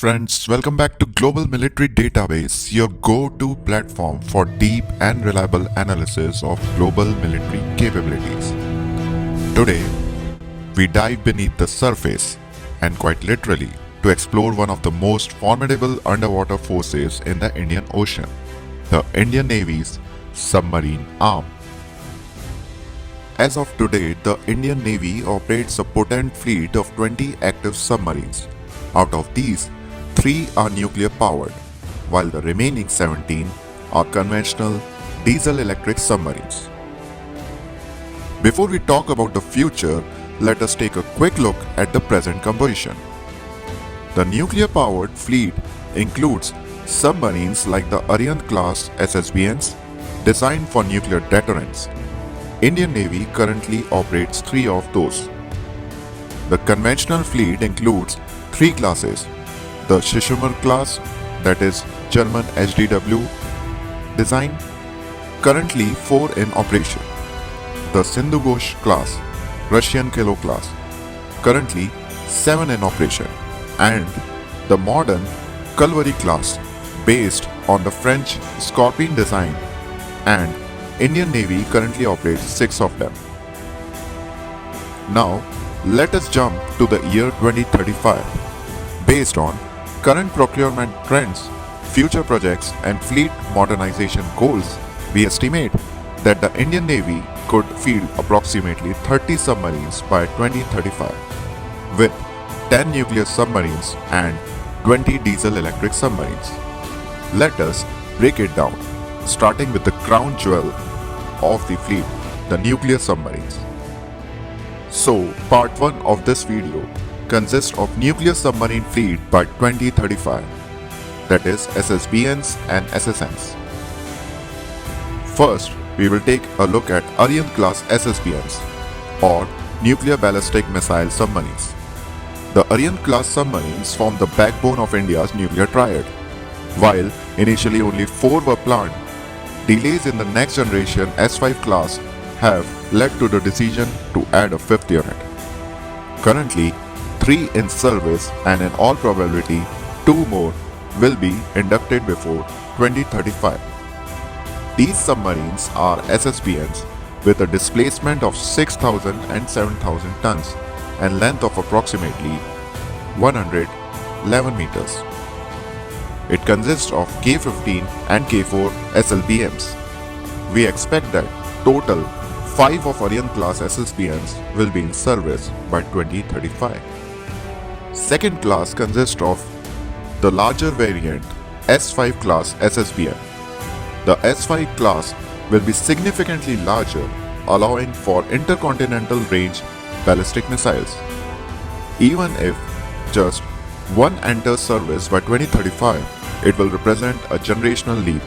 Friends, welcome back to Global Military Database, your go-to platform for deep and reliable analysis of global military capabilities. Today, we dive beneath the surface and quite literally to explore one of the most formidable underwater forces in the Indian Ocean, the Indian Navy's submarine arm. As of today, the Indian Navy operates a potent fleet of 20 active submarines. Out of these, 3 are nuclear powered, while the remaining 17 are conventional diesel-electric submarines. Before we talk about the future, let us take a quick look at the present composition. The nuclear-powered fleet includes submarines like the Arihant-class SSBNs designed for nuclear deterrence. Indian Navy currently operates 3 of those. The conventional fleet includes 3 classes: the Shishimur class, that is German HDW design, currently 4 in operation; the Sindhughosh class, Russian Kilo class, currently 7 in operation; and the modern Kalvari class, based on the French Scorpion design, and Indian Navy currently operates 6 of them. Now, let us jump to the year 2035. Based on current procurement trends, future projects, and fleet modernization goals, we estimate that the Indian Navy could field approximately 30 submarines by 2035, with 10 nuclear submarines and 20 diesel-electric submarines. Let us break it down, starting with the crown jewel of the fleet, the nuclear submarines. So, part 1 of this video consists of nuclear submarine fleet by 2035, that is SSBNs and SSNs. First, we will take a look at Arihant-class SSBNs, or nuclear ballistic missile submarines. The Arihant-class submarines form the backbone of India's nuclear triad. While initially only 4 were planned, delays in the next generation S5 class have led to the decision to add a 5th unit. Currently, 3 in service, and in all probability 2 more will be inducted before 2035. These submarines are SSBNs with a displacement of 6,000 and 7,000 tons and length of approximately 111 meters. It consists of K-15 and K-4 SLBMs. We expect that total 5 of Arihant-class SSBNs will be in service by 2035. Second class consists of the larger variant S5 class SSBN. The S5 class will be significantly larger, allowing for intercontinental range ballistic missiles. Even if just one enters service by 2035, it will represent a generational leap.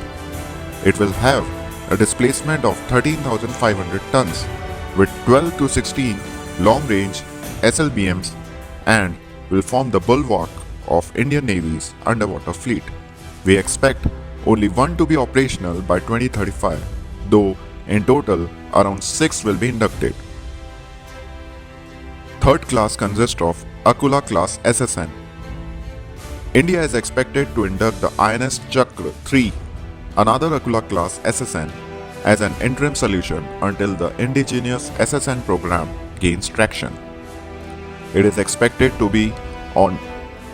It will have a displacement of 13,500 tons with 12 to 16 long-range SLBMs and will form the bulwark of Indian Navy's underwater fleet. We expect only 1 to be operational by 2035, though in total around 6 will be inducted. Third class consists of Akula class SSN. India is expected to induct the INS Chakra 3, another Akula class SSN, as an interim solution until the indigenous SSN program gains traction. It is expected to be on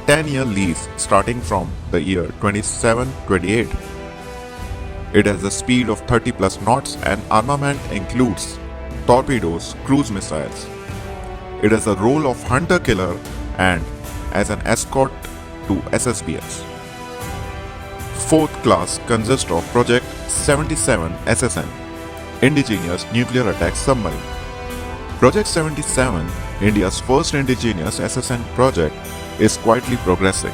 10-year lease starting from the year 27-28. It has a speed of 30 plus knots and armament includes torpedoes, cruise missiles. It has a role of hunter-killer and as an escort to SSBNs. Fourth class consists of Project 77 SSN, indigenous nuclear attack submarine. Project 77, India's first indigenous SSN project, is quietly progressing.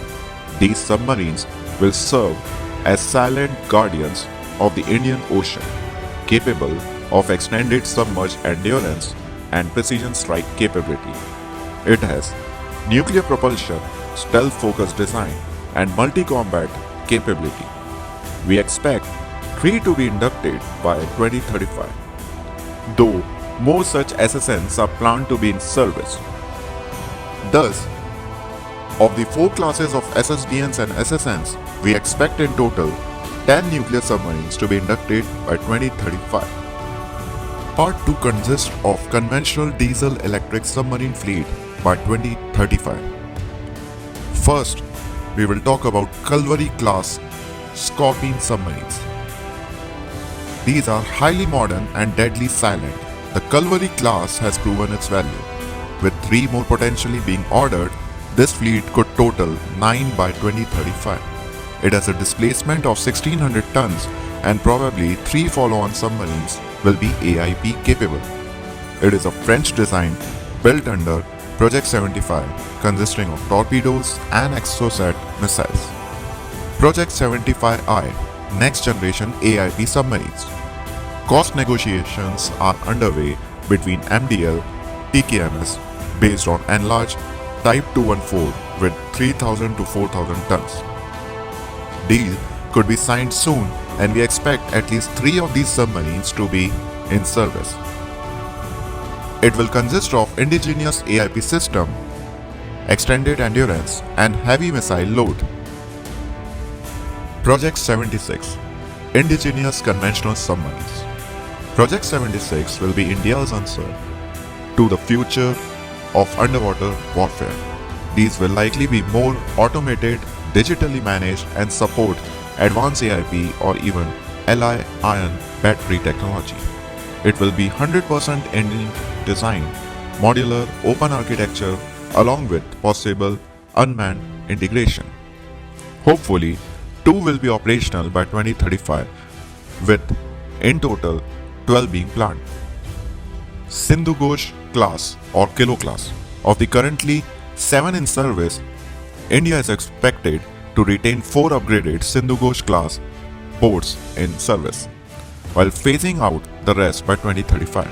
These submarines will serve as silent guardians of the Indian Ocean, capable of extended submerged endurance and precision strike capability. It has nuclear propulsion, stealth-focused design, and multi-combat capability. We expect 3 to be inducted by 2035, though more such SSNs are planned to be in service. Thus, Of the 4 classes of SSBNs and SSNs, we expect in total 10 nuclear submarines to be inducted by 2035. Part 2 consists of conventional diesel-electric submarine fleet by 2035. First, we will talk about Kalvari class Scorpene submarines. These are highly modern and deadly silent. The Kalvari class has proven its value. With 3 more potentially being ordered, this fleet could total 9 by 2035. It has a displacement of 1600 tons and probably 3 follow-on submarines will be AIP capable. It is a French design built under Project 75 consisting of torpedoes and Exocet missiles. Project 75I Next Generation AIP Submarines. Cost negotiations are underway between MDL, TKMS based on enlarged Type 214 with 3000 to 4000 tons. Deal could be signed soon and we expect at least 3 of these submarines to be in service. It will consist of indigenous AIP system, extended endurance and heavy missile load. Project 76 Indigenous Conventional Submarines. Project 76 will be India's answer to the future of underwater warfare. These will likely be more automated, digitally managed and support advanced AIP or even Li-ion battery technology. It will be 100% Indian design, modular, open architecture along with possible unmanned integration. Hopefully, 2 will be operational by 2035 with in total 12 being planned. Sindhu Ghosh class or Kilo class. Of the currently 7 in service, India is expected to retain 4 upgraded Sindhu Ghosh class boats in service, while phasing out the rest by 2035.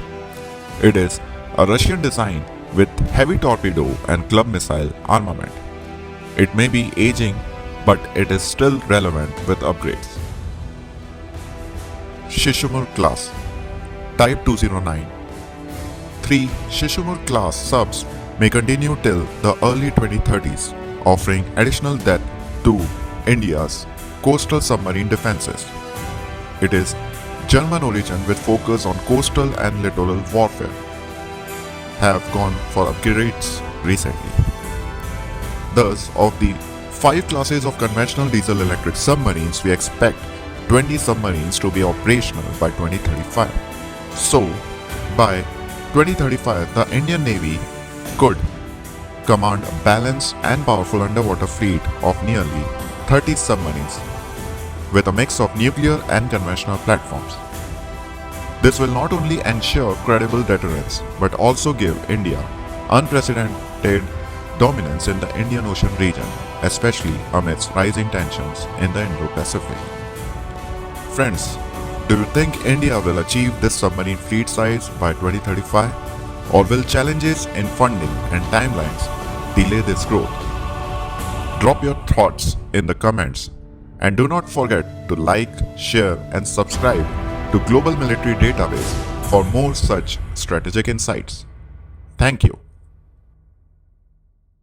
It is a Russian design with heavy torpedo and club missile armament. It may be aging, but it is still relevant with upgrades. Shishumar class Type 209. 3 Shishumar class subs may continue till the early 2030s, offering additional depth to India's coastal submarine defenses. It is German origin with focus on coastal and littoral warfare. Have gone for upgrades recently. Thus, of the 5 classes of conventional diesel-electric submarines, we expect 20 submarines to be operational by 2035. So, by 2035, the Indian Navy could command a balanced and powerful underwater fleet of nearly 30 submarines with a mix of nuclear and conventional platforms. This will not only ensure credible deterrence but also give India unprecedented dominance in the Indian Ocean region, especially amidst rising tensions in the Indo-Pacific. Friends, do you think India will achieve this submarine fleet size by 2035, or will challenges in funding and timelines delay this growth? Drop your thoughts in the comments and do not forget to like, share and subscribe to Global Military Database for more such strategic insights. Thank you.